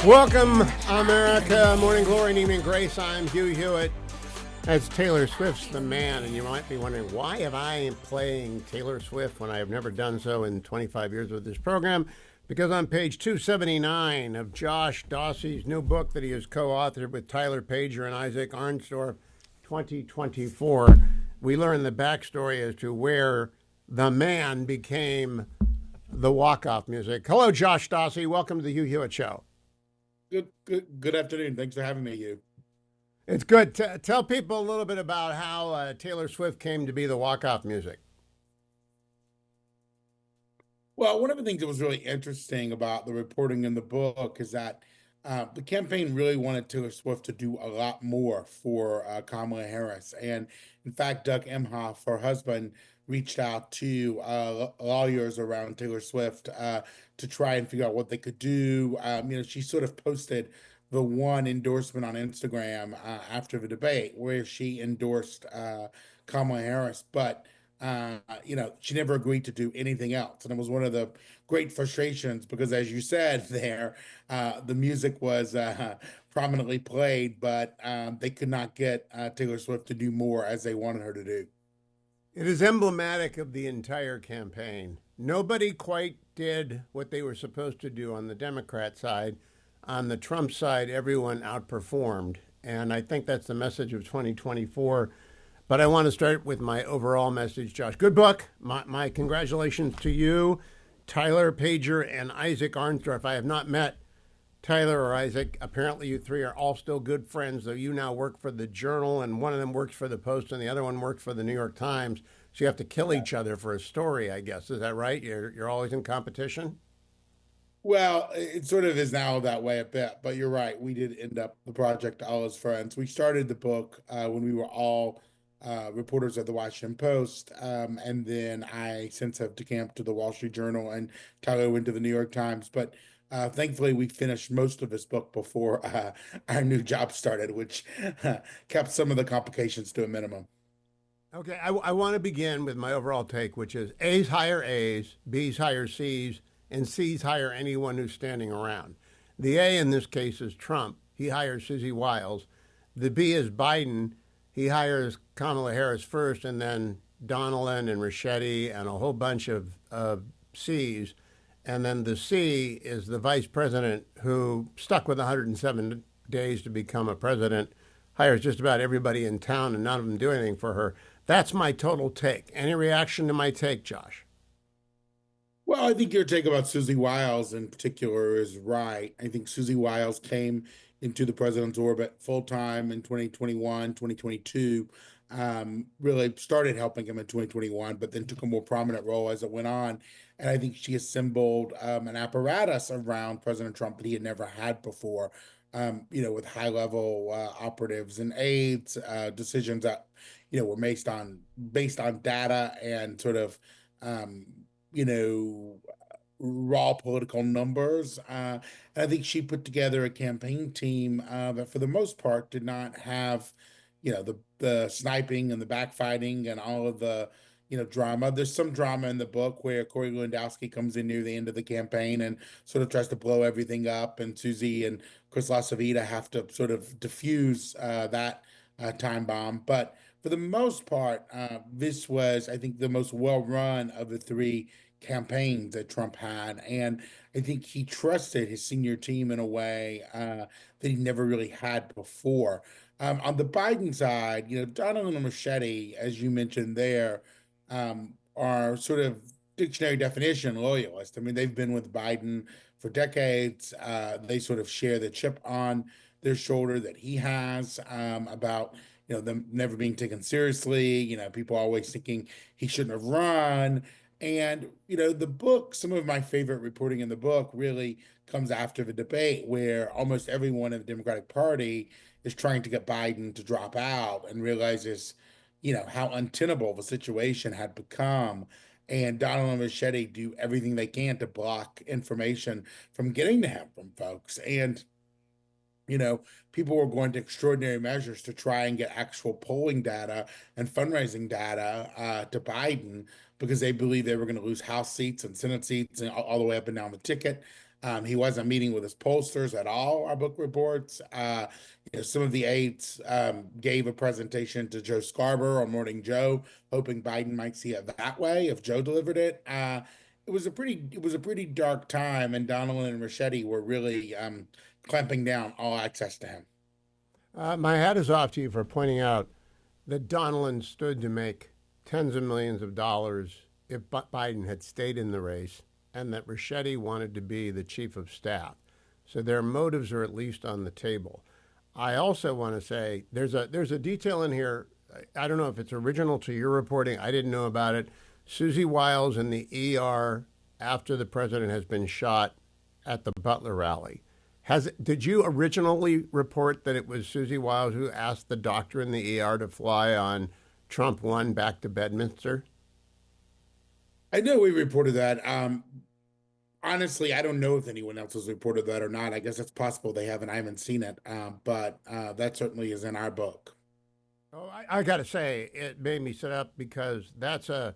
Welcome, America. Morning glory and evening grace. I'm Hugh Hewitt. That's Taylor Swift's The Man, and you might be wondering, why am I playing Taylor Swift when I have never done so in 25 years with this program? Because on page 279 of Josh Dossey's new book that he has co-authored with Tyler Pager and Isaac Arnstorff, 2024, we learn the backstory as to where The Man became the walk-off music. Hello, Josh Dossey. Welcome to the Hugh Hewitt Show. Good afternoon. Thanks for having me, Hugh. It's good. Tell people a little bit about how Taylor Swift came to be the walk-off music. Well, one of the things that was really interesting about the reporting in the book is that the campaign really wanted Taylor Swift to do a lot more for Kamala Harris. And in fact, Doug Emhoff, her husband, reached out to lawyers around Taylor Swift to try and figure out what they could do. She sort of posted the one endorsement on Instagram after the debate where she endorsed Kamala Harris, but she never agreed to do anything else. And it was one of the great frustrations because, as you said there, the music was prominently played, but they could not get Taylor Swift to do more as they wanted her to do. It is emblematic of the entire campaign. Nobody quite did what they were supposed to do on the Democrat side. On the Trump side, everyone outperformed. And I think that's the message of 2024. But I want to start with my overall message, Josh. Good book. My congratulations to you, Tyler Pager, and Isaac Arnstorff. I have not met Tyler or Isaac. Apparently you three are all still good friends, though you now work for the Journal, and one of them works for the Post, and the other one works for the New York Times. So you have to kill each other for a story, I guess. Is that right? You're always in competition? Well, it sort of is now that way a bit, but you're right. We did end up the project all as friends. We started the book when we were all reporters at the Washington Post, and then I since have decamped to the Wall Street Journal, and Tyler went to the New York Times. But thankfully, we finished most of his book before our new job started, which kept some of the complications to a minimum. Okay, I want to begin with my overall take, which is A's hire A's, B's hire C's, and C's hire anyone who's standing around. The A in this case is Trump. He hires Susie Wiles. The B is Biden. He hires Kamala Harris first, and then Donnellan and Ricchetti and a whole bunch of C's. And then the C is the vice president who stuck with 107 days to become a president, hires just about everybody in town, and none of them do anything for her. That's my total take. Any reaction to my take, Josh? Well, I think your take about Susie Wiles in particular is right. I think Susie Wiles came into the president's orbit full time in 2021, 2022. Really started helping him in 2021, but then took a more prominent role as it went on. And I think she assembled an apparatus around President Trump that he had never had before, with high level operatives and aides, decisions that, were based on data and sort of, um, you know, raw political numbers. And I think she put together a campaign team that, for the most part, did not have, the sniping and the backfighting and all of the, drama. There's some drama in the book where Corey Lewandowski comes in near the end of the campaign and sort of tries to blow everything up, and Susie and Chris LaCivita have to sort of diffuse that time bomb. But for the most part, this was, I think, the most well-run of the three campaigns that Trump had. And I think he trusted his senior team in a way that he never really had before. On the Biden side, Donald and Machete, as you mentioned there, are sort of dictionary definition loyalists. I mean, they've been with Biden for decades. They sort of share the chip on their shoulder that he has about them never being taken seriously. People always thinking he shouldn't have run. And the book, some of my favorite reporting in the book really comes after the debate, where almost everyone in the Democratic Party is trying to get Biden to drop out and realizes, how untenable the situation had become. And Donald and Machete do everything they can to block information from getting to him from folks. And people were going to extraordinary measures to try and get actual polling data and fundraising data to Biden because they believed they were going to lose House seats and Senate seats and all the way up and down the ticket. He wasn't meeting with his pollsters at all, our book reports. Some of the aides gave a presentation to Joe Scarborough on Morning Joe, hoping Biden might see it that way if Joe delivered it. It was a pretty dark time, and Donald and Ricchetti were really clamping down all access to him. My hat is off to you for pointing out that Donilon stood to make tens of millions of dollars if Biden had stayed in the race, and that Ricchetti wanted to be the chief of staff. So their motives are at least on the table. I also want to say there's a detail in here. I don't know if it's original to your reporting. I didn't know about it. Susie Wiles in the ER after the president has been shot at the Butler rally. Did you originally report that it was Susie Wiles who asked the doctor in the ER to fly on Trump 1 back to Bedminster? I know we reported that. Honestly, I don't know if anyone else has reported that or not. I guess it's possible they haven't. I haven't seen it, but that certainly is in our book. Oh, I got to say, it made me sit up because that's the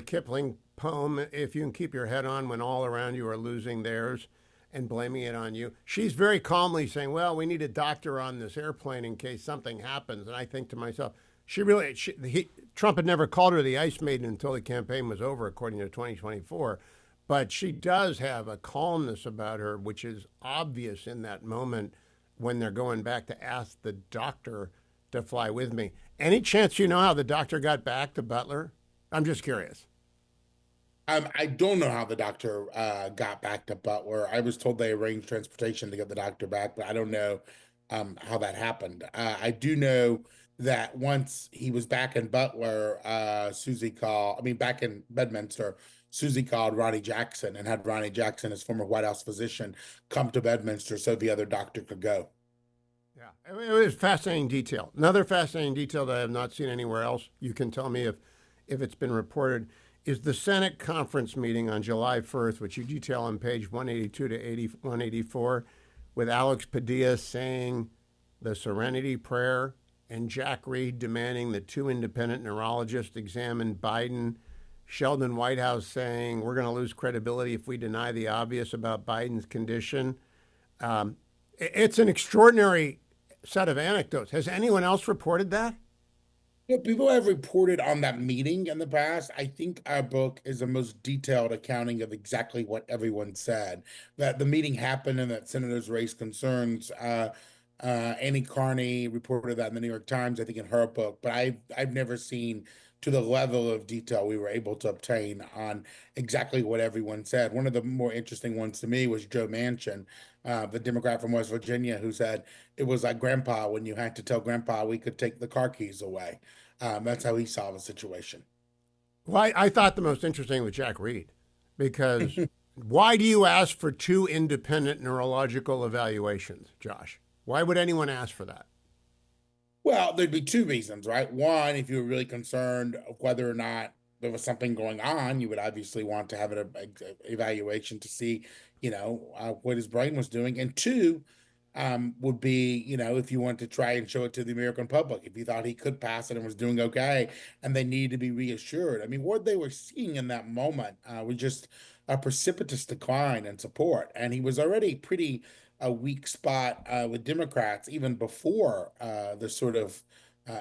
Kipling poem, if you can keep your head on when all around you are losing theirs and blaming it on you. She's very calmly saying, well, we need a doctor on this airplane in case something happens. And I think to myself, Trump had never called her the Ice Maiden until the campaign was over, according to 2024. But she does have a calmness about her, which is obvious in that moment when they're going back to ask the doctor to fly with me. Any chance you know how the doctor got back to Butler? I'm just curious. I don't know how the doctor got back to Butler. I was told they arranged transportation to get the doctor back, but I don't know how that happened. I do know that once he was back in Butler, back in Bedminster, Susie called Ronnie Jackson and had Ronnie Jackson, his former White House physician, come to Bedminster so the other doctor could go. Yeah, it was fascinating detail. Another fascinating detail that I have not seen anywhere else. You can tell me if it's been reported. Is the Senate conference meeting on July 1st, which you detail on page 182 to 184, with Alex Padilla saying the Serenity Prayer and Jack Reed demanding that two independent neurologists examine Biden, Sheldon Whitehouse saying we're going to lose credibility if we deny the obvious about Biden's condition. It's an extraordinary set of anecdotes. Has anyone else reported that? People have reported on that meeting in the past. I think our book is the most detailed accounting of exactly what everyone said. That the meeting happened and that senators raised concerns. Annie Carney reported that in the New York Times, I think in her book, but I've never seen to the level of detail we were able to obtain on exactly what everyone said. One of the more interesting ones to me was Joe Manchin, the Democrat from West Virginia, who said it was like Grandpa when you had to tell Grandpa we could take the car keys away. That's how he saw the situation. Well, I thought the most interesting was Jack Reed, because why do you ask for two independent neurological evaluations, Josh? Why would anyone ask for that? Well, there'd be two reasons, right? One, if you were really concerned of whether or not there was something going on, you would obviously want to have an evaluation to see, what his brain was doing. And two, would be, if you want to try and show it to the American public, if you thought he could pass it and was doing okay, and they needed to be reassured. I mean, what they were seeing in that moment was just a precipitous decline in support, and he was already pretty a weak spot with Democrats even before the sort of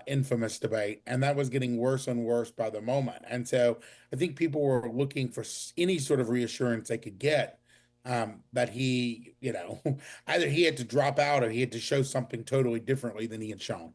infamous debate, and that was getting worse and worse by the moment. And so I think people were looking for any sort of reassurance they could get that he, either he had to drop out or he had to show something totally differently than he had shown.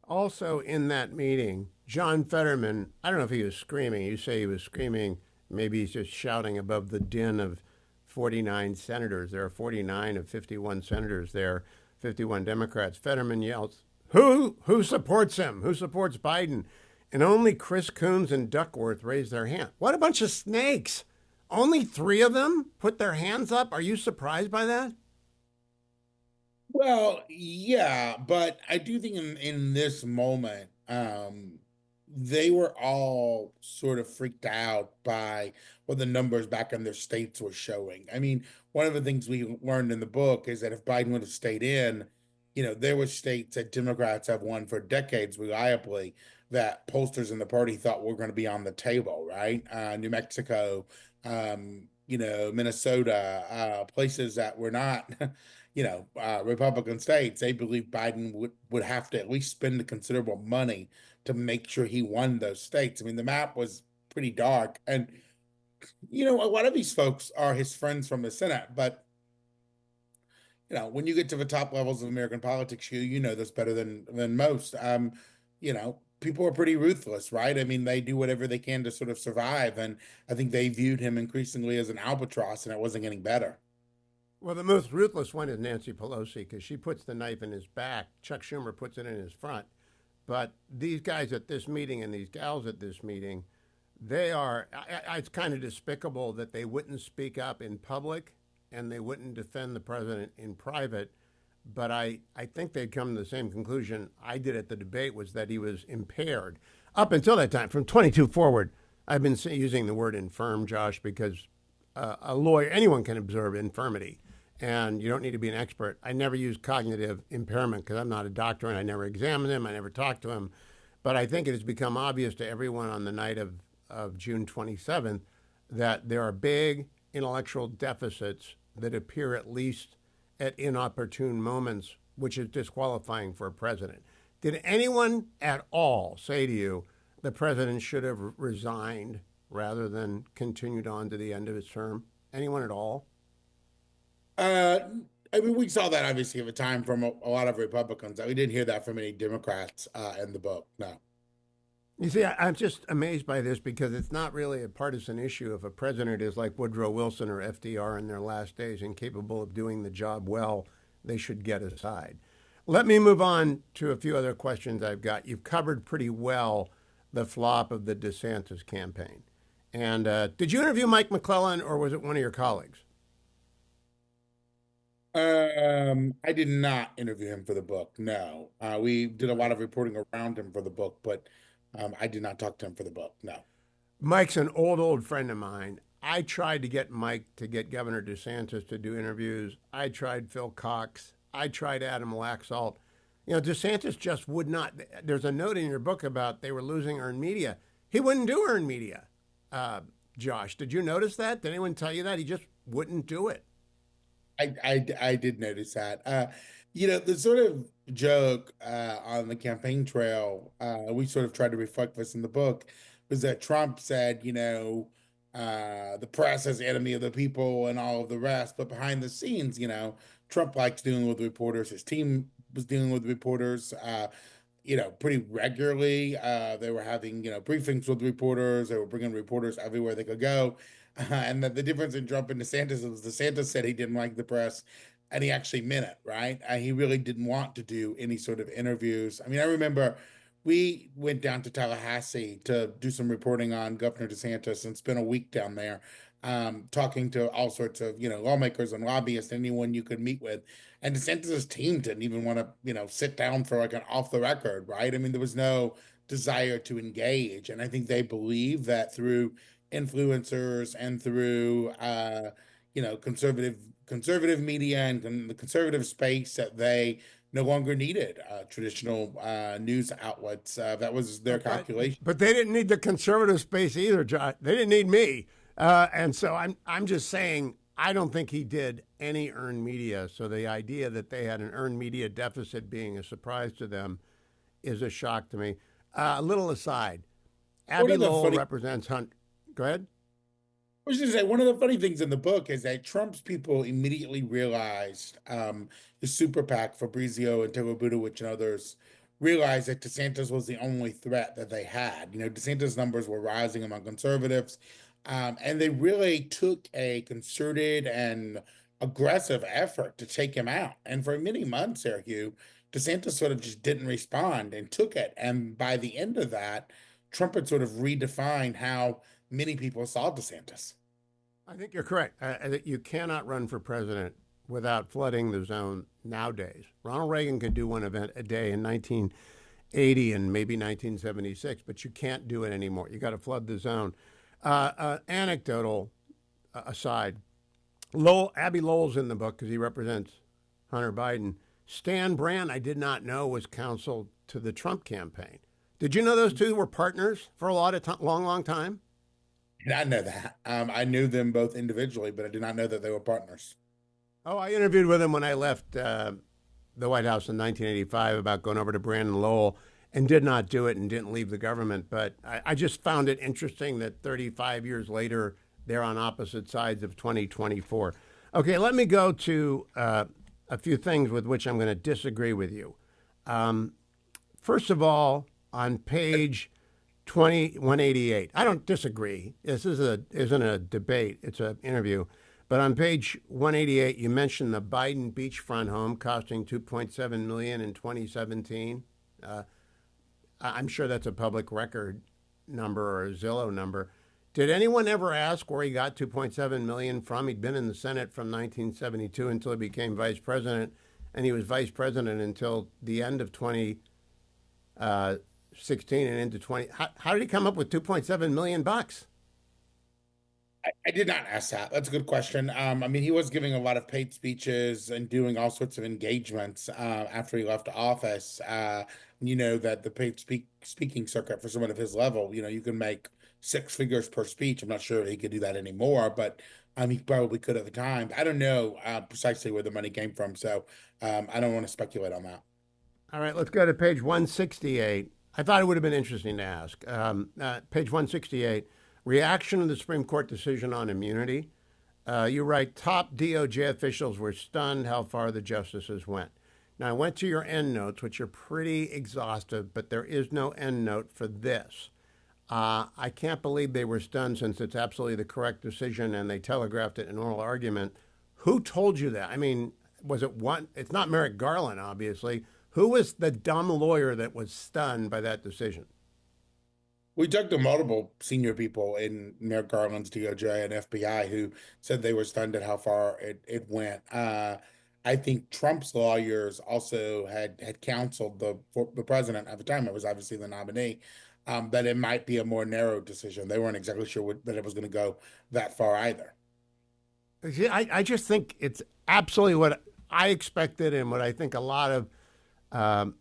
Also, in that meeting, John Fetterman, I don't know if he was screaming. You say he was screaming. Maybe he's just shouting above the din of 49 senators. There are 49 of 51 senators there, 51 Democrats. Fetterman yells, Who supports him? Who supports Biden? And only Chris Coons and Duckworth raised their hand. What a bunch of snakes. Only three of them put their hands up. Are you surprised by that? Well, yeah, but I do think in this moment, they were all sort of freaked out by what the numbers back in their states were showing. I mean, one of the things we learned in the book is that if Biden would have stayed in, there were states that Democrats have won for decades reliably, that pollsters in the party thought were going to be on the table, right? New Mexico, Minnesota, places that were not, Republican states. They believed Biden would have to at least spend considerable money to make sure he won those states. I mean, the map was pretty dark. And, a lot of these folks are his friends from the Senate, but when you get to the top levels of American politics, you know this better than most. People are pretty ruthless, right? I mean, they do whatever they can to sort of survive, and I think they viewed him increasingly as an albatross, and it wasn't getting better. Well, the most ruthless one is Nancy Pelosi because she puts the knife in his back. Chuck Schumer puts it in his front. But these guys at this meeting and these gals at this meeting, they are, it's kind of despicable that they wouldn't speak up in public and they wouldn't defend the president in private. But I think they'd come to the same conclusion I did at the debate was that he was impaired. Up until that time, from 22 forward, I've been using the word infirm, Josh, because a lawyer, anyone can observe infirmity, and you don't need to be an expert. I never use cognitive impairment because I'm not a doctor and I never examined him. I never talked to him. But I think it has become obvious to everyone on the night of June 27th that there are big intellectual deficits that appear at least at inopportune moments, which is disqualifying for a president. Did anyone at all say to you the president should have resigned rather than continued on to the end of his term? Anyone at all? Uh, I mean, we saw that obviously at the time from a lot of Republicans. We didn't hear that from any Democrats in the book. No. You see, I'm just amazed by this because it's not really a partisan issue. If a president is like Woodrow Wilson or FDR in their last days, incapable of doing the job well, they should get aside. Let me move on to a few other questions I've got. You've covered pretty well the flop of the DeSantis campaign. And did you interview Mike McClellan or was it one of your colleagues? I did not interview him for the book. No, we did a lot of reporting around him for the book, but I did not talk to him for the book. No. Mike's an old friend of mine. I tried to get Mike to get Governor DeSantis to do interviews. I tried Phil Cox. I tried Adam Laxalt. DeSantis just would not. There's a note in your book about they were losing earned media. He wouldn't do earned media. Josh, did you notice that? Did anyone tell you that? He just wouldn't do it. I did notice that. The sort of joke on the campaign trail, we sort of tried to reflect this in the book, was that Trump said, the press is enemy of the people and all of the rest. But behind the scenes, Trump likes dealing with reporters. His team was dealing with reporters. Pretty regularly. They were having, briefings with reporters. They were bringing reporters everywhere they could go. And that the difference in Trump and DeSantis was DeSantis said he didn't like the press, and he actually meant it, right? He really didn't want to do any sort of interviews. I mean, I remember we went down to Tallahassee to do some reporting on Governor DeSantis and spent a week down there, talking to all sorts of, lawmakers and lobbyists, anyone you could meet with. And DeSantis's team didn't even want to, sit down for like an off the record, right? I mean, there was no desire to engage. And I think they believe that through influencers and through, conservative media and the conservative space that they no longer needed traditional news outlets. That was their But calculation. but they didn't need the conservative space either, Josh. They didn't need me. And so I'm just saying I don't think he did any earned media. So the idea that they had an earned media deficit being a surprise to them is a shock to me. A little aside, One Abby of the Lowell funny represents Hunt. Go ahead. I was going to say one of the funny things in the book is that Trump's people immediately realized the super PAC, Fabrizio and Tego Budowich and others realized that DeSantis was the only threat that they had. DeSantis numbers were rising among conservatives, and they really took a concerted and aggressive effort to take him out. And for many months there, Hugh, DeSantis sort of just didn't respond and took it. And by the end of that, Trump had sort of redefined how many people saw DeSantis. I think you're correct. You cannot run for president without flooding the zone nowadays. Ronald Reagan could do one event a day in 1980 and maybe 1976, but you can't do it anymore. You got to flood the zone. Anecdotal aside, Abby Lowell's in the book because he represents Hunter Biden. Stan Brand, I did not know, was counsel to the Trump campaign. Did you know those two were partners for a lot of time, long, long time? And I know that. I knew them both individually, but I did not know that they were partners. Oh, I interviewed with him when I left the White House in 1985 about going over to Brandon Lowell and did not do it and didn't leave the government. But I just found it interesting that 35 years later, they're on opposite sides of 2024. Okay, let me go to a few things with which I'm going to disagree with you. First of all, on page 2188, I don't disagree. Isn't a debate, it's an interview. But on page 188, you mentioned the Biden beachfront home costing 2.7 million in 2017. I'm sure that's a public record number or a Zillow number. Did anyone ever ask where he got 2.7 million from? He'd been in the Senate from 1972 until he became vice president, and he was vice president until the end of 2016 and into 20. How did he come up with 2.7 million bucks? I did not ask that. That's a good question. I mean, he was giving a lot of paid speeches and doing all sorts of engagements after he left office. You know that the speaking circuit for someone of his level, you can make six figures per speech. I'm not sure he could do that anymore, but he probably could at the time. I don't know precisely where the money came from, so I don't want to speculate on that. All right, let's go to page 168. I thought it would have been interesting to ask. Page 168, reaction to the Supreme Court decision on immunity. You write, top DOJ officials were stunned how far the justices went. Now, I went to your end notes, which are pretty exhaustive, but there is no end note for this. I can't believe they were stunned since it's absolutely the correct decision and they telegraphed it in oral argument. Who told you that? I mean, was it one? It's not Merrick Garland, obviously. Who was the dumb lawyer that was stunned by that decision? We talked to multiple senior people in Merrick Garland's DOJ and FBI who said they were stunned at how far it went. I think Trump's lawyers also had counseled the president at the time, it was obviously the nominee, that it might be a more narrow decision. They weren't exactly sure that it was going to go that far either. I just think it's absolutely what I expected and what I think a lot of um,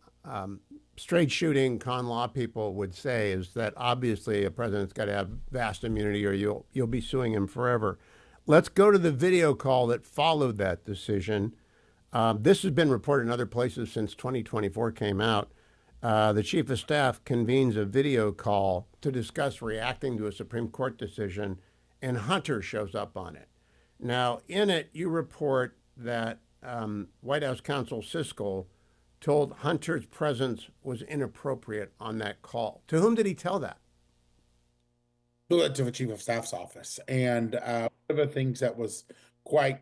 straight shooting con law people would say is that obviously a president's got to have vast immunity or you'll be suing him forever. Let's go to the video call that followed that decision. This has been reported in other places since 2024 came out. The chief of staff convenes a video call to discuss reacting to a Supreme Court decision, and Hunter shows up on it. Now, in it, you report that White House counsel Siskel told Hunter's presence was inappropriate on that call. To whom did he tell that? To the chief of staff's office. And one of the things that was quite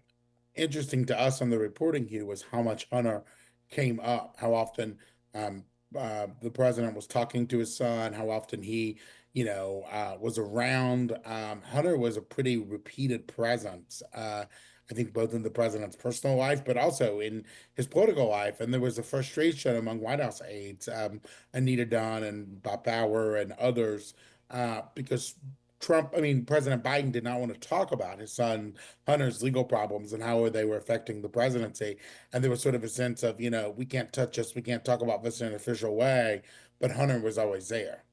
interesting to us on the reporting here was how much Hunter came up, how often the president was talking to his son, how often he, was around. Hunter was a pretty repeated presence. I think both in the president's personal life, but also in his political life. And there was a frustration among White House aides, Anita Dunn and Bob Bauer and others, because President Biden did not want to talk about his son Hunter's legal problems and how they were affecting the presidency. And there was sort of a sense of, we can't touch this, we can't talk about this in an official way, but Hunter was always there.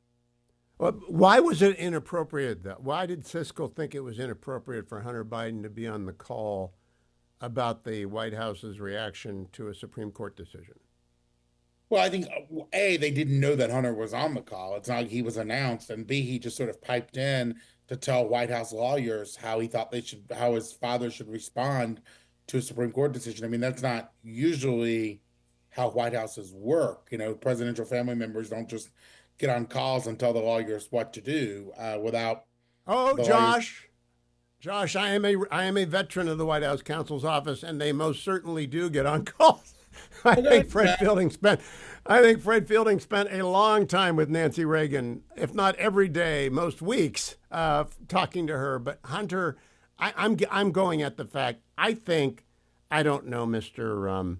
Well, why was it inappropriate, though? Why did Siskel think it was inappropriate for Hunter Biden to be on the call about the White House's reaction to a Supreme Court decision? Well, I think A, they didn't know that Hunter was on the call. It's not like he was announced, and B, he just sort of piped in to tell White House lawyers how he thought how his father should respond to a Supreme Court decision. I mean, that's not usually how White Houses work. Presidential family members don't just get on calls and tell the lawyers what to do without Oh, the lawyers. Josh, I am a veteran of the White House counsel's office, and they most certainly do get on calls. I think Fred Fielding spent a long time with Nancy Reagan, if not every day, most weeks, talking to her. But Hunter, I'm going at the fact. I don't know Mr.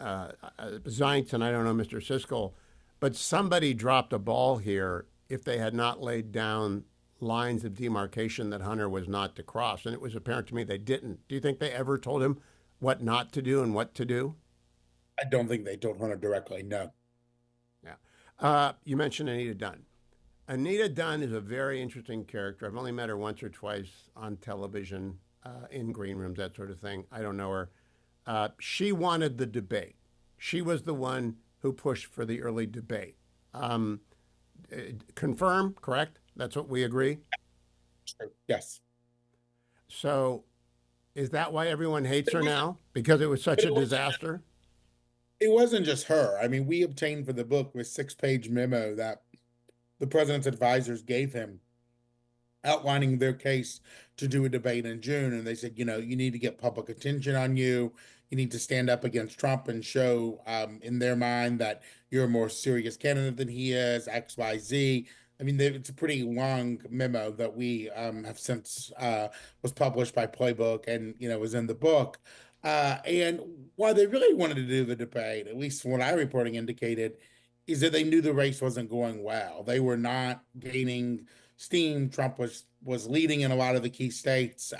Zients, and I don't know Mr. Siskel, but somebody dropped a ball here if they had not laid down lines of demarcation that Hunter was not to cross, and it was apparent to me they didn't. Do you think they ever told him what not to do and what to do? I don't think they told Hunter directly, no. Yeah. You mentioned Anita Dunn. Anita Dunn is a very interesting character. I've only met her once or twice on television, in green rooms, that sort of thing. I don't know her. She wanted the debate. She was the one who pushed for the early debate. Um, Confirm, correct? That's what we agree. So, yes. So, is that why everyone hates But her now? Because it was such but a disaster? it wasn't just her. I mean, we obtained for the book a 6-page memo that the president's advisors gave him outlining their case to do a debate in June. And they said, you need to get public attention on you. You need to stand up against Trump and show, in their mind, that you're a more serious candidate than he is, X, Y, Z. I mean, it's a pretty long memo that we have since was published by Playbook and, was in the book. And why they really wanted to do the debate, at least what I reporting indicated, is that they knew the race wasn't going well. They were not gaining steam. Trump was leading in a lot of the key states.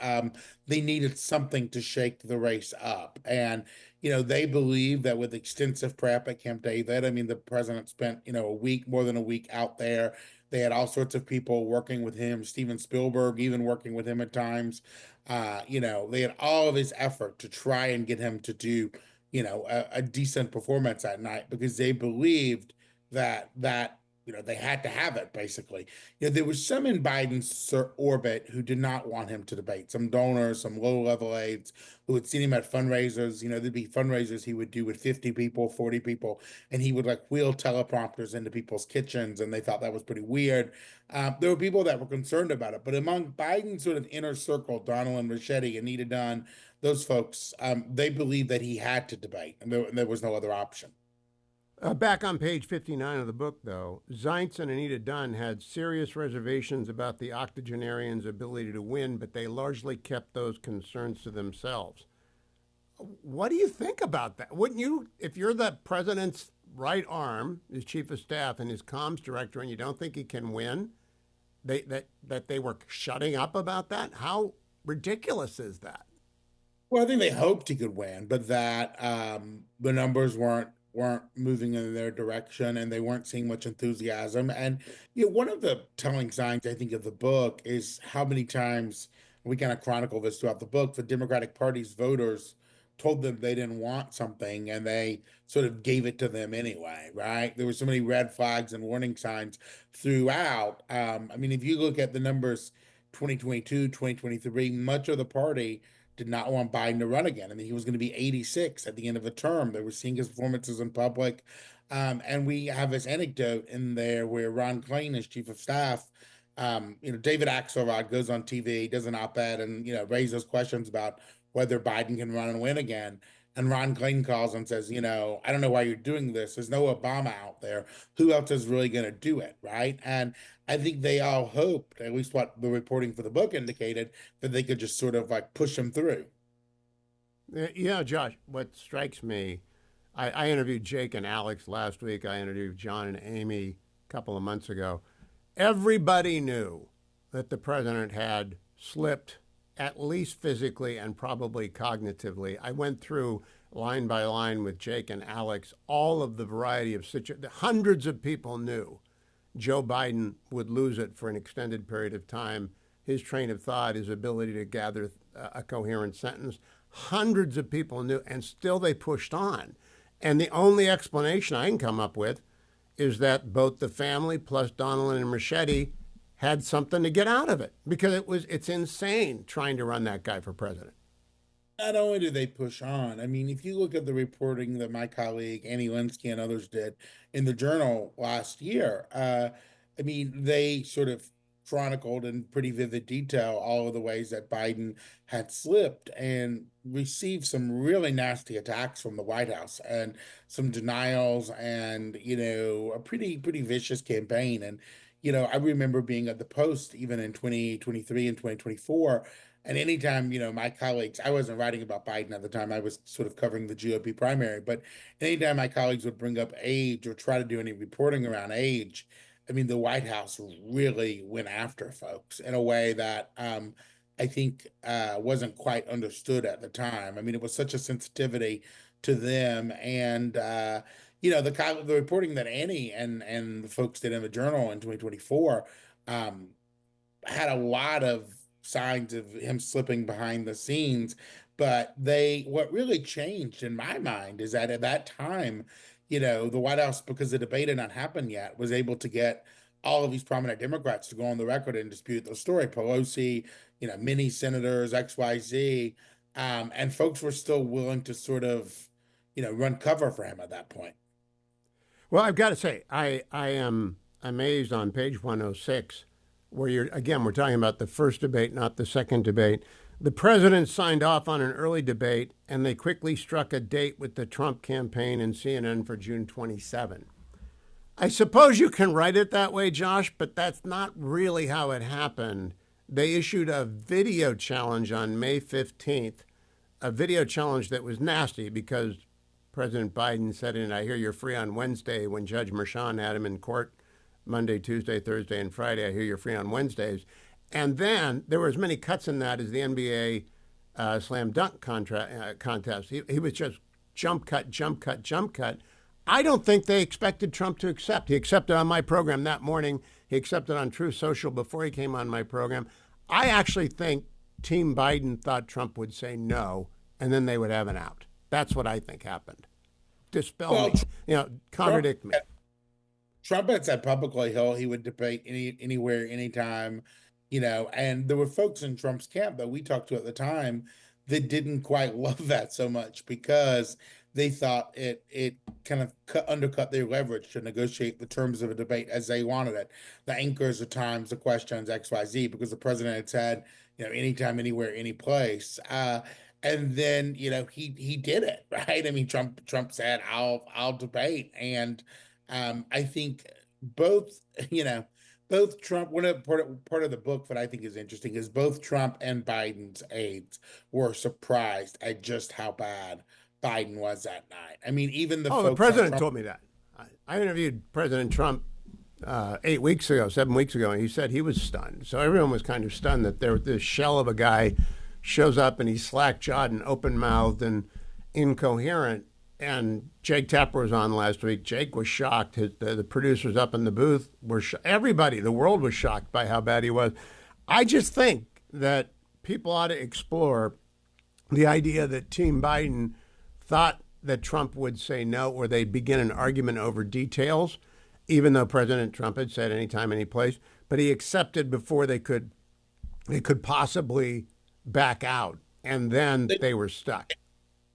They needed something to shake the race up, and they believe that with extensive prep at Camp David. I mean, the president spent a week, more than a week out there. They had all sorts of people working with him. Steven Spielberg even working with him at times. They had all of his effort to try and get him to do a decent performance that night because they believed that they had to have it basically. There was some in Biden's orbit who did not want him to debate, some donors, some low-level aides who had seen him at fundraisers. There'd be fundraisers he would do with 50 people, 40 people, and he would like wheel teleprompters into people's kitchens, and they thought that was pretty weird. There were people that were concerned about it, but among Biden's sort of inner circle, Donald and Ricchetti, Anita Dunn, those folks, they believed that he had to debate, and there was no other option. Back on page 59 of the book, though, Zients and Anita Dunn had serious reservations about the octogenarian's ability to win, but they largely kept those concerns to themselves. What do you think about that? Wouldn't you, if you're the president's right arm, his chief of staff, and his comms director, and you don't think he can win, that they were shutting up about that? How ridiculous is that? Well, I think they hoped he could win, but that the numbers weren't moving in their direction, and they weren't seeing much enthusiasm. And one of the telling signs I think of the book is how many times we kind of chronicle this throughout the book. The Democratic Party's voters told them they didn't want something, and they sort of gave it to them anyway, right? There were so many red flags and warning signs throughout. I mean, if you look at the numbers, 2022, 2023, much of the party did not want Biden to run again. I mean, he was going to be 86 at the end of the term. They were seeing his performances in public. And we have this anecdote in there where Ron Klain, as chief of staff, David Axelrod goes on TV, does an op-ed, and raises questions about whether Biden can run and win again. And Ron Klain calls and says, I don't know why you're doing this. There's no Obama out there. Who else is really going to do it, right? And I think they all hoped, at least what the reporting for the book indicated, that they could just sort of like push him through. Josh, what strikes me, I interviewed Jake and Alex last week. I interviewed John and Amy a couple of months ago. Everybody knew that the president had slipped, at least physically and probably cognitively. I went through line by line with Jake and Alex all of the variety of situations. Hundreds of people knew Joe Biden would lose it for an extended period of time. His train of thought, his ability to gather a coherent sentence. Hundreds of people knew, and still they pushed on. And the only explanation I can come up with is that both the family plus Donald and Machete had something to get out of it because it's insane trying to run that guy for president. Not only do they push on, I mean, if you look at the reporting that my colleague Annie Linsky and others did in the Journal last year, I mean, they sort of chronicled in pretty vivid detail all of the ways that Biden had slipped and received some really nasty attacks from the White House and some denials and, a pretty vicious campaign. And, I remember being at the Post even in 2023 and 2024. And anytime, my colleagues, I wasn't writing about Biden at the time, I was sort of covering the GOP primary, but anytime my colleagues would bring up age or try to do any reporting around age, I mean, the White House really went after folks in a way that I think wasn't quite understood at the time. I mean, it was such a sensitivity to them. And, the reporting that Annie and the folks did in the Journal in 2024 um, had a lot of signs of him slipping behind the scenes. But what really changed in my mind is that at that time, the White House, because the debate had not happened yet, was able to get all of these prominent Democrats to go on the record and dispute the story. Pelosi, many senators, XYZ, and folks were still willing to sort of, run cover for him at that point. Well, I've got to say, I am amazed on page 106, where we're talking about the first debate, not the second debate. The president signed off on an early debate, and they quickly struck a date with the Trump campaign and CNN for June 27. I suppose you can write it that way, Josh, but that's not really how it happened. They issued a video challenge on May 15th, a video challenge that was nasty because President Biden said in I hear you're free on Wednesday when Judge Merchan had him in court Monday, Tuesday, Thursday, and Friday. I hear you're free on Wednesdays. And then there were as many cuts in that as the NBA slam dunk contest. He was just jump cut, jump cut, jump cut. I don't think they expected Trump to accept. He accepted on my program that morning. He accepted on Truth Social before he came on my program. I actually think Team Biden thought Trump would say no, and then they would have an out. That's what I think happened. Dispel me, contradict me. Trump had said publicly he would debate anywhere, anytime, and there were folks in Trump's camp that we talked to at the time that didn't quite love that so much because they thought it kind of undercut their leverage to negotiate the terms of a debate as they wanted it. The anchors, the times, the questions, XYZ, because the president had said, anytime, anywhere, any place. And then, he did it, right? I mean, Trump said, I'll debate. And I think both, both Trump, part of the book that I think is interesting is both Trump and Biden's aides were surprised at just how bad Biden was that night. I mean, even the the president told me that. I interviewed President Trump 7 weeks ago, and he said he was stunned. So everyone was kind of stunned that this shell of a guy shows up and he's slack-jawed and open-mouthed and incoherent. And Jake Tapper was on last week. Jake was shocked. The producers up in the booth were everybody, the world was shocked by how bad he was. I just think that people ought to explore the idea that Team Biden thought that Trump would say no, or they'd begin an argument over details, even though President Trump had said anytime, any place. But he accepted before they could possibly back out, and then they were stuck.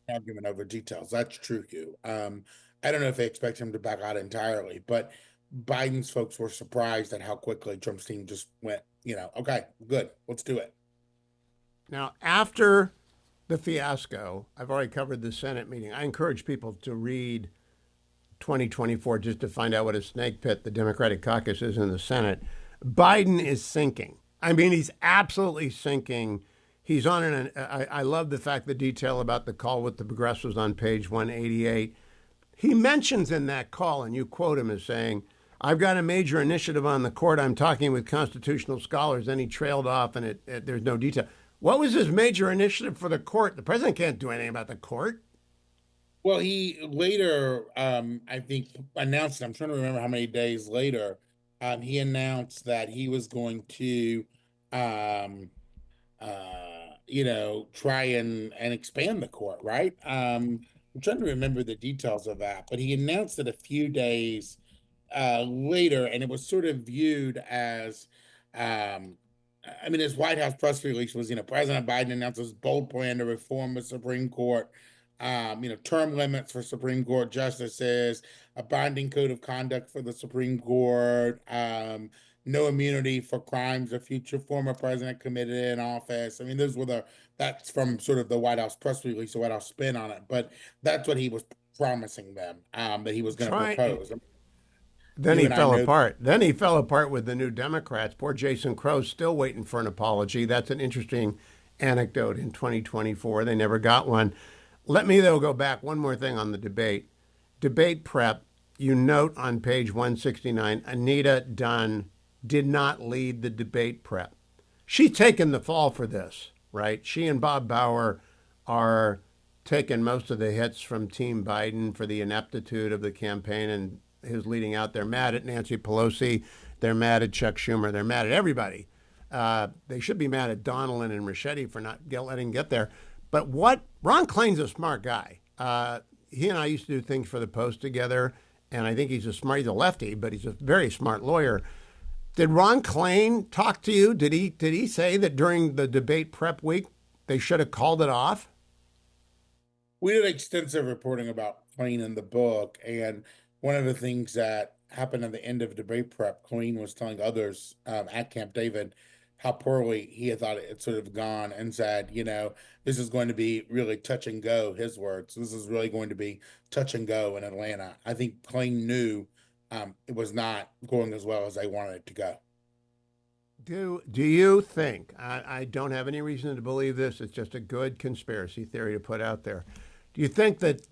Argument over details. That's true, Hugh. I don't know if they expect him to back out entirely, but Biden's folks were surprised at how quickly Trump's team just went, okay, good, let's do it. Now, after the fiasco, I've already covered the Senate meeting. I encourage people to read 2024 just to find out what a snake pit the Democratic caucus is in the Senate. Biden is sinking. I mean, he's absolutely sinking. He's on I love the detail about the call with the progressives on page 188. He mentions in that call, and you quote him as saying, I've got a major initiative on the court. I'm talking with constitutional scholars. Then he trailed off, and there's no detail. What was his major initiative for the court? The president can't do anything about the court. Well, he later, I think, announced, I'm trying to remember how many days later, he announced that he was going to, try and expand the court, right? I'm trying to remember the details of that, but he announced it a few days later, and it was sort of viewed as, his White House press release was, President Biden announced his bold plan to reform the Supreme Court, term limits for Supreme Court justices, a binding code of conduct for the Supreme Court, no immunity for crimes a future former president committed in office. I mean, that's from sort of the White House press release, the White House spin on it, but that's what he was promising them, that he was going to propose. Then he fell apart. Then he fell apart with the New Democrats. Poor Jason Crow's still waiting for an apology. That's an interesting anecdote in 2024. They never got one. Let me, though, go back one more thing on the debate. Debate prep, you note on page 169, Anita Dunn did not lead the debate prep. She's taken the fall for this, right? She and Bob Bauer are taken most of the hits from Team Biden for the ineptitude of the campaign and his leading out. They're mad at Nancy Pelosi. They're mad at Chuck Schumer. They're mad at everybody. They should be mad at Donnellan and Ricchetti for not letting him get there. But Ron Klain's a smart guy. He and I used to do things for the Post together, and I think he's a lefty, but he's a very smart lawyer. Did Ron Klain talk to you? Did he say that during the debate prep week they should have called it off? We did extensive reporting about Klain in the book, and one of the things that happened at the end of debate prep, Klain was telling others at Camp David how poorly he had thought it had sort of gone, and said, this is going to be really touch and go, his words. This is really going to be touch and go in Atlanta. I think Klain knew it was not going as well as they wanted it to go. Do you think, I don't have any reason to believe this, it's just a good conspiracy theory to put out there. Do you think that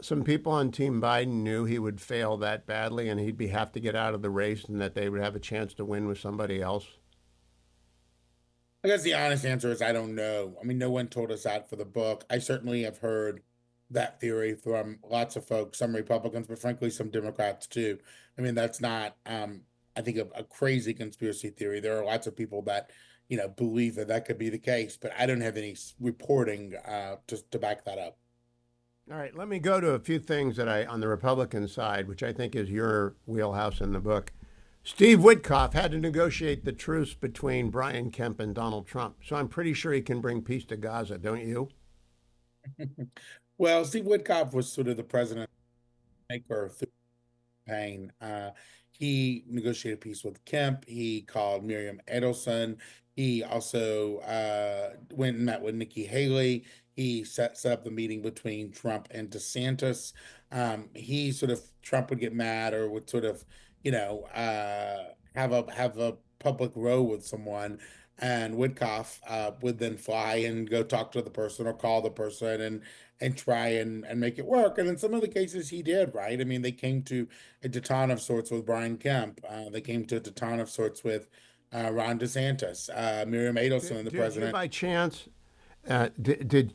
some people on Team Biden knew he would fail that badly and he'd have to get out of the race and that they would have a chance to win with somebody else? I guess the honest answer is I don't know. I mean, no one told us that for the book. I certainly have heard that theory from lots of folks, some Republicans, but frankly, some Democrats too. I mean, that's not, I think, a crazy conspiracy theory. There are lots of people that, believe that could be the case, but I don't have any reporting to back that up. All right, let me go to a few things that on the Republican side, which I think is your wheelhouse in the book. Steve Witkoff had to negotiate the truce between Brian Kemp and Donald Trump. So I'm pretty sure he can bring peace to Gaza, don't you? Well, Steve Witkoff was sort of the president maker through campaign. He negotiated peace with Kemp. He called Miriam Edelson. He also went and met with Nikki Haley. He set up the meeting between Trump and DeSantis. Trump would get mad or would sort of, have a public row with someone, and Witkoff would then fly and go talk to the person or call the person and try and make it work. And in some of the cases he did, right? I mean, they came to a détente of sorts with Brian Kemp. They came to a détente of sorts with Ron DeSantis, Miriam Edelson, the president. Did you by chance, did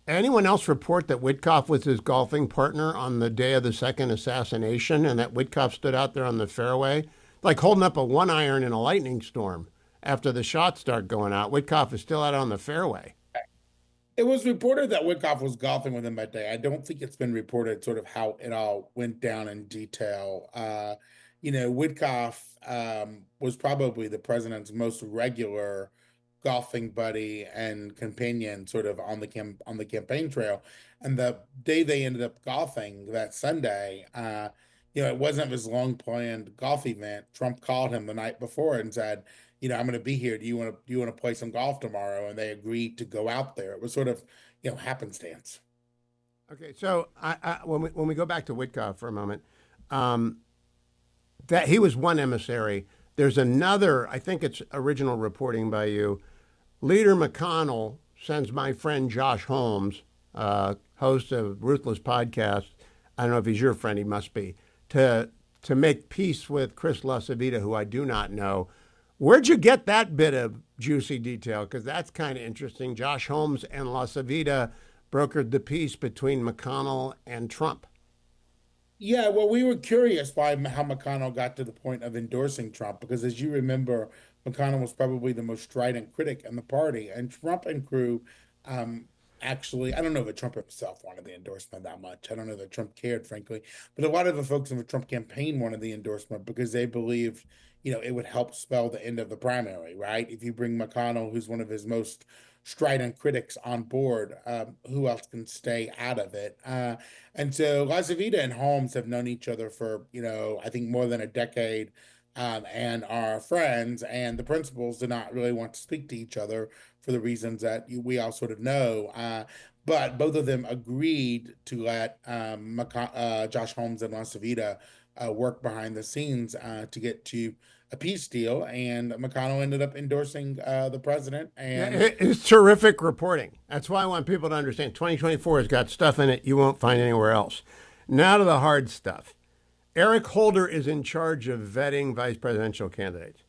anyone else report that Witkoff was his golfing partner on the day of the second assassination and that Witkoff stood out there on the fairway, like holding up a 1-iron in a lightning storm after the shots start going out? Witkoff is still out on the fairway. It was reported that Witkoff was golfing with him that day. I don't think it's been reported sort of how it all went down in detail. Witkoff was probably the president's most regular golfing buddy and companion sort of on the campaign trail. And the day they ended up golfing, that Sunday, it wasn't his long planned golf event. Trump called him the night before and said, I'm going to be here. Do you want to play some golf tomorrow? And they agreed to go out there. It was sort of, happenstance. Okay, so when we go back to Witkoff for a moment, that he was one emissary. There's another, I think it's original reporting by you. Leader McConnell sends my friend Josh Holmes, host of Ruthless Podcast, I don't know if he's your friend, he must be, to make peace with Chris LaCivita, who I do not know. Where'd you get that bit of juicy detail? Because that's kind of interesting. Josh Holmes and LaCivita brokered the peace between McConnell and Trump. Yeah, well, we were curious how McConnell got to the point of endorsing Trump, because as you remember, McConnell was probably the most strident critic in the party, and Trump and crew, actually, I don't know that Trump himself wanted the endorsement that much. I don't know that Trump cared, frankly, but a lot of the folks in the Trump campaign wanted the endorsement because they believed, it would help spell the end of the primary, right? If you bring McConnell, who's one of his most strident critics, on board, who else can stay out of it? And so LaCivita and Holmes have known each other for, I think more than a decade, and are friends, and the principals did not really want to speak to each other for the reasons that we all sort of know. But both of them agreed to let Josh Holmes and LaCivita work behind the scenes to get to a peace deal, and McConnell ended up endorsing the president. And it's terrific reporting. That's why I want people to understand 2024 has got stuff in it you won't find anywhere else. Now to the hard stuff. Eric Holder is in charge of vetting vice presidential candidates.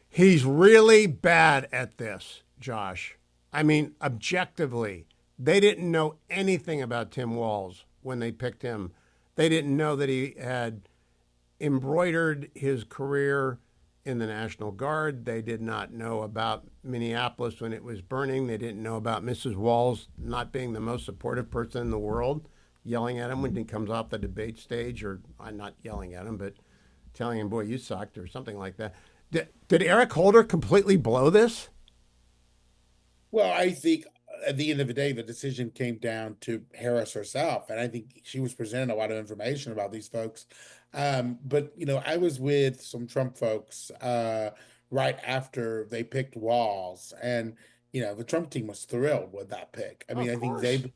He's really bad at this, Josh. I mean, objectively They didn't know anything about Tim Walz when they picked him. They didn't know that he had embroidered his career in the National Guard. They did not know about Minneapolis when it was burning. They didn't know about Mrs. Walz not being the most supportive person in the world, yelling at him when he comes off the debate stage, or not yelling at him, but telling him, boy, you sucked, or something like that. Did Eric Holder completely blow this? Well, I think at the end of the day, the decision came down to Harris herself, and I think she was presenting a lot of information about these folks. But I was with some Trump folks right after they picked Walls, and the Trump team was thrilled with that pick. I mean, Of I think they course.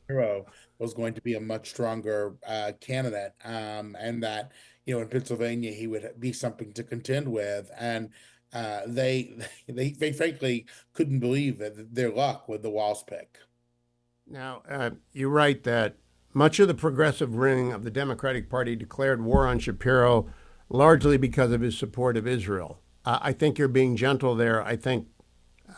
Hero was going to be a much stronger candidate, and that in Pennsylvania he would be something to contend with, and they they frankly couldn't believe that their luck with the Walls pick. Now, you write that much of the progressive wing of the Democratic Party declared war on Shapiro largely because of his support of Israel. I think you're being gentle there. I think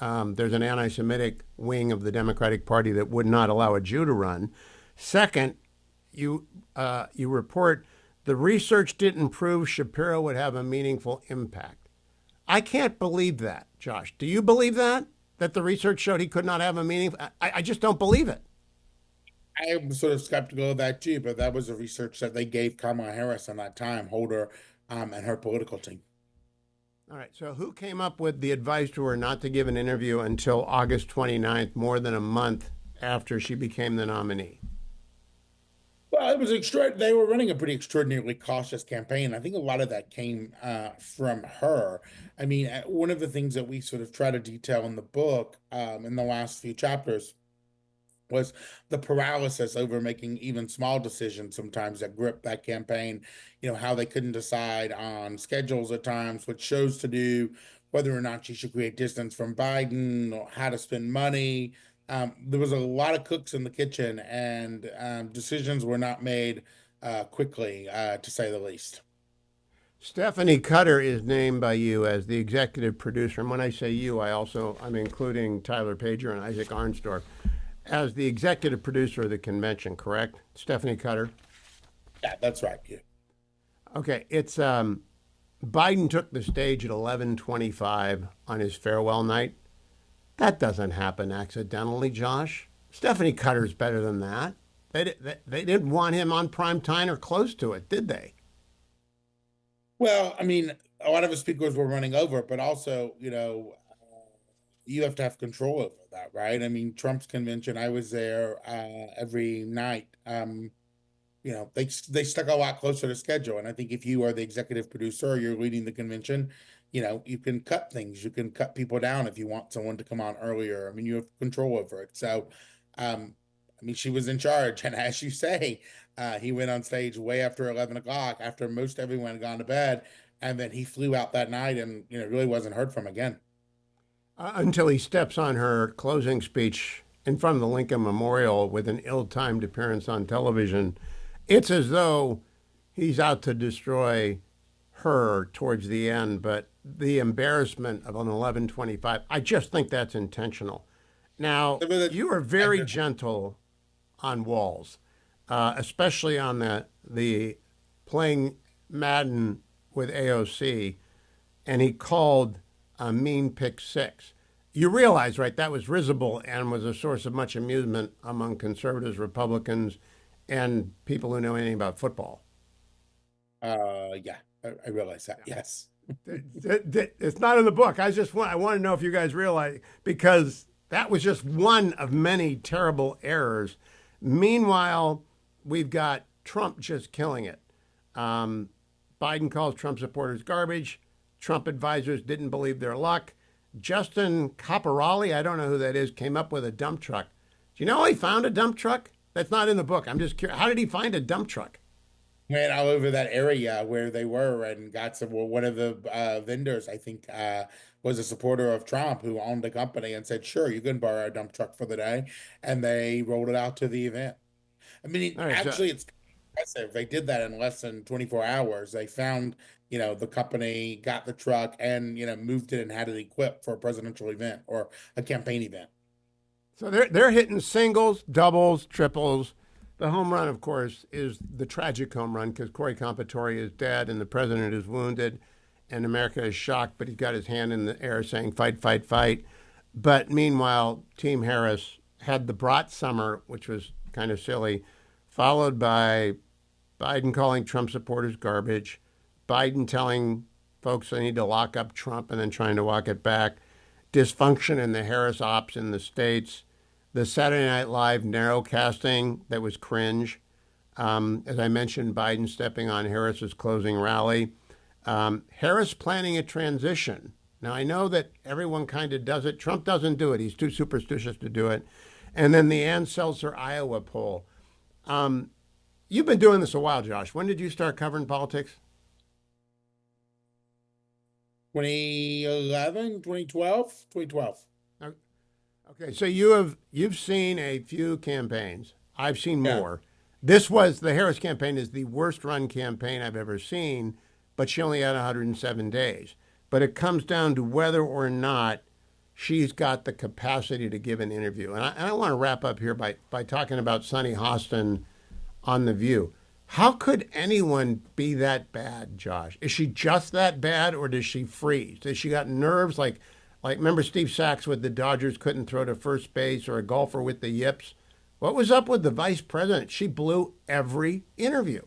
there's an anti Semitic wing of the Democratic Party that would not allow a Jew to run. Second, you report the research didn't prove Shapiro would have a meaningful impact. I can't believe that, Josh. Do you believe that? That the research showed he could not have a meaning? I just don't believe it. I am sort of skeptical of that too, but that was a research that they gave Kamala Harris on that time, Holder, and her political team. All right. So, who came up with the advice to her not to give an interview until August 29th, more than a month after she became the nominee? Well, it was extra. They were running a pretty extraordinarily cautious campaign. I think a lot of that came from her. I mean, one of the things that we sort of try to detail in the book, in the last few chapters, was the paralysis over making even small decisions sometimes that gripped that campaign. How they couldn't decide on schedules at times, what shows to do, whether or not she should create distance from Biden, or how to spend money. There was a lot of cooks in the kitchen, and decisions were not made quickly, to say the least. Stephanie Cutter is named by you as the executive producer. And when I say you, I'm including Tyler Pager and Isaac Arnstorff as the executive producer of the convention, correct? Stephanie Cutter. Yeah, that's right. Yeah. Okay, it's Biden took the stage at 11:25 on his farewell night. That doesn't happen accidentally, Josh. Stephanie Cutter's better than that. They didn't want him on prime time or close to it, did they? Well, I mean, a lot of the speakers were running over, but also, you have to have control over that, right? I mean, Trump's convention, I was there every night. They stuck a lot closer to schedule, and I think if you are the executive producer, you're leading the convention, you can cut things, you can cut people down if you want someone to come on earlier. I mean, you have control over it. So, I mean, she was in charge, and as you say, he went on stage way after 11 o'clock, after most everyone had gone to bed, and then he flew out that night, and really wasn't heard from again. Until he steps on her closing speech in front of the Lincoln Memorial with an ill timed appearance on television. It's as though he's out to destroy her towards the end, but the embarrassment of an 11:25, I just think that's intentional. Now, you are very gentle on Walls, especially on the playing Madden with AOC, and he called a mean pick six. You realize, right, that was risible and was a source of much amusement among conservatives, Republicans, and people who know anything about football. Yeah, I realize that. Yes. It's not in the book. I want to know if you guys realize, because that was just one of many terrible errors. Meanwhile, we've got Trump just killing it. Biden calls Trump supporters garbage. Trump advisors didn't believe their luck. Justin Caporali, I don't know who that is, came up with a dump truck. Do you know how he found a dump truck? That's not in the book. I'm just curious. How did he find a dump truck? Went all over that area where they were and got some. Well, one of the vendors, I think, was a supporter of Trump who owned the company and said, "Sure, you can borrow a dump truck for the day," and they rolled it out to the event. I mean, All right, so actually, it's impressive. They did that in less than 24 hours. They found, the company, got the truck, and moved it and had it equipped for a presidential event or a campaign event. So they're hitting singles, doubles, triples. The home run, of course, is the tragic home run because Corey Compatore is dead and the president is wounded, and America is shocked. But he's got his hand in the air saying "fight, fight, fight." But meanwhile, Team Harris had the brat summer, which was kind of silly, followed by Biden calling Trump supporters garbage, Biden telling folks they need to lock up Trump and then trying to walk it back, dysfunction in the Harris ops in the states, the Saturday Night Live narrowcasting that was cringe. As I mentioned, Biden stepping on Harris's closing rally. Harris planning a transition. Now, I know that everyone kind of does it. Trump doesn't do it. He's too superstitious to do it. And then the Ann Seltzer Iowa poll. Um, you've been doing this a while, Josh. When did you start covering politics? 2011, 2012, 2012. Okay, so you've seen a few campaigns. I've seen Yeah. more. This was the Harris campaign is the worst run campaign I've ever seen, but she only had 107 days. But it comes down to whether or not she's got the capacity to give an interview. And I want to wrap up here by talking about Sunny Hostin on The View. How could anyone be that bad, Josh? Is she just that bad, or does she freeze? Does she got nerves like remember Steve Sachs with the Dodgers couldn't throw to first base, or a golfer with the yips? What was up with the vice president? She blew every interview.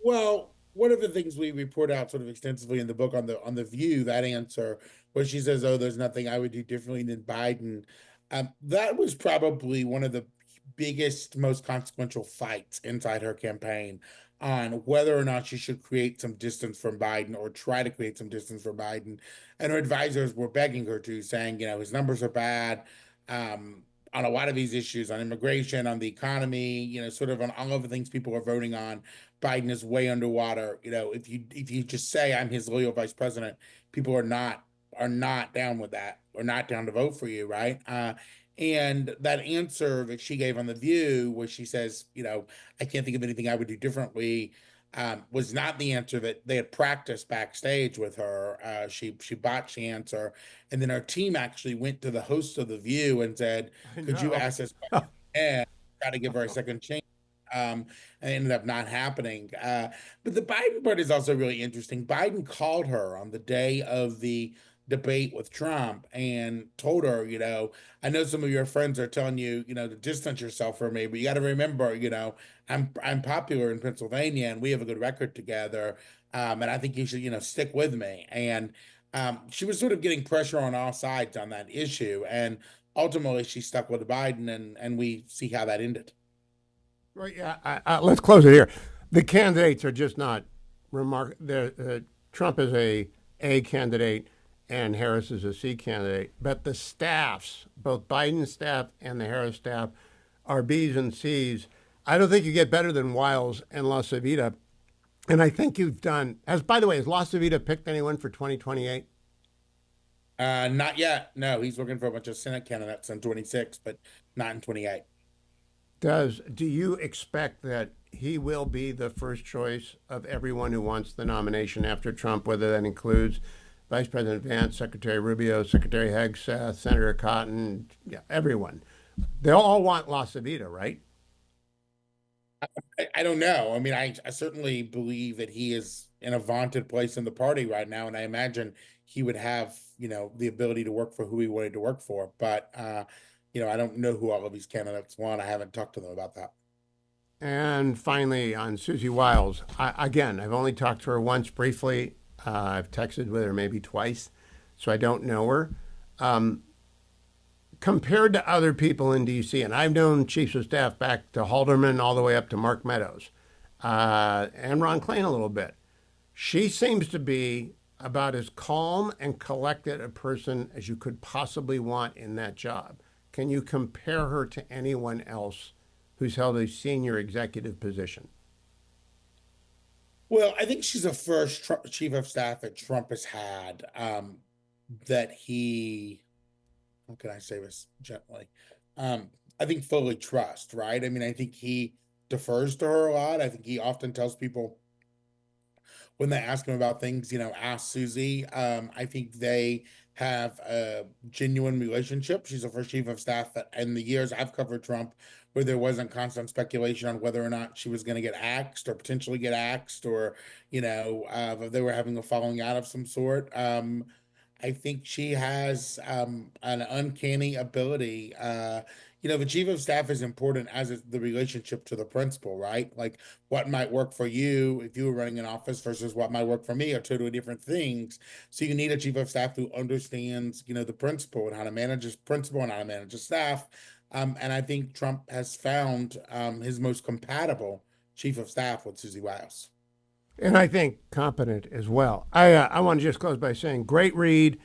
Well, one of the things we report out sort of extensively in the book on the View, that answer where she says, "Oh, there's nothing I would do differently than Biden," that was probably one of the biggest, most consequential fights inside her campaign on whether or not she should create some distance from Biden or try to create some distance from Biden. And her advisors were begging her to, saying, his numbers are bad. On a lot of these issues, on immigration, on the economy, sort of on all of the things people are voting on, Biden is way underwater. If you just say I'm his loyal vice president, people are not down with that, or not down to vote for you, right? And that answer that she gave on The View, where she says, I can't think of anything I would do differently, was not the answer that they had practiced backstage with her. She botched the answer, and then our team actually went to the host of The View and said, I "Could you know. ask this question again? Try to give her a second chance." And it ended up not happening. But the Biden part is also really interesting. Biden called her on the day of the debate with Trump and told her, I know some of your friends are telling you, to distance yourself from me, but you got to remember, I'm popular in Pennsylvania and we have a good record together. And I think you should, stick with me. And she was sort of getting pressure on all sides on that issue. And ultimately she stuck with Biden, and we see how that ended. Right. Yeah. Let's close it here. The candidates are just not remarkable. Trump is a candidate, and Harris is a C candidate. But the staffs, both Biden's staff and the Harris staff, are B's and C's. I don't think you get better than Wiles and La Savita. And I think you've done. As by the way, has La Savita picked anyone for 2028? Not yet. No, he's looking for a bunch of Senate candidates in 26, but not in 28. Do you expect that he will be the first choice of everyone who wants the nomination after Trump, whether that includes Vice President Vance, Secretary Rubio, Secretary Hegseth, Senator Cotton, yeah, everyone? They'll all want La Savita, right? I don't know. I mean, I certainly believe that he is in a vaunted place in the party right now, and I imagine he would have, the ability to work for who he wanted to work for. But I don't know who all of these candidates want. I haven't talked to them about that. And finally, on Susie Wiles, again, I've only talked to her once briefly. I've texted with her maybe twice, so I don't know her. Compared to other people in D.C., and I've known chiefs of staff back to Haldeman all the way up to Mark Meadows and Ron Klain a little bit, she seems to be about as calm and collected a person as you could possibly want in that job. Can you compare her to anyone else who's held a senior executive position? Well, I think she's the first chief of staff that Trump has had, that he, how can I say this gently? I think fully trust, right? I mean, I think he defers to her a lot. I think he often tells people when they ask him about things, ask Susie. I think they have a genuine relationship. She's the first chief of staff that, in the years I've covered Trump, where there wasn't constant speculation on whether or not she was going to get axed or potentially get axed, or if they were having a falling out of some sort. I think she has an uncanny ability. The chief of staff is important as is the relationship to the principal, right? Like what might work for you if you were running an office versus what might work for me are totally different things. So you need a chief of staff who understands, the principal and how to manage his principal and how to manage his staff. And I think Trump has found his most compatible chief of staff with Susie Wiles. And I think competent as well. I want to just close by saying great read,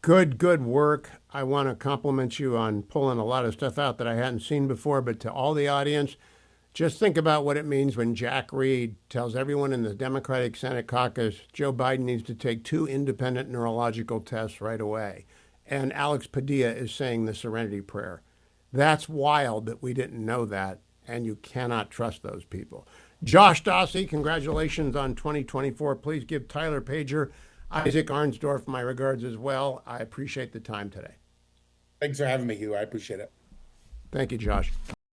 good work. I want to compliment you on pulling a lot of stuff out that I hadn't seen before. But to all the audience, just think about what it means when Jack Reed tells everyone in the Democratic Senate caucus Joe Biden needs to take 2 independent neurological tests right away. And Alex Padilla is saying the Serenity Prayer. That's wild that we didn't know that, and you cannot trust those people. Josh Dossie, congratulations on 2024. Please give Tyler Pager, Isaac Arnsdorf my regards as well. I appreciate the time today. Thanks for having me, Hugh. I appreciate it. Thank you, Josh.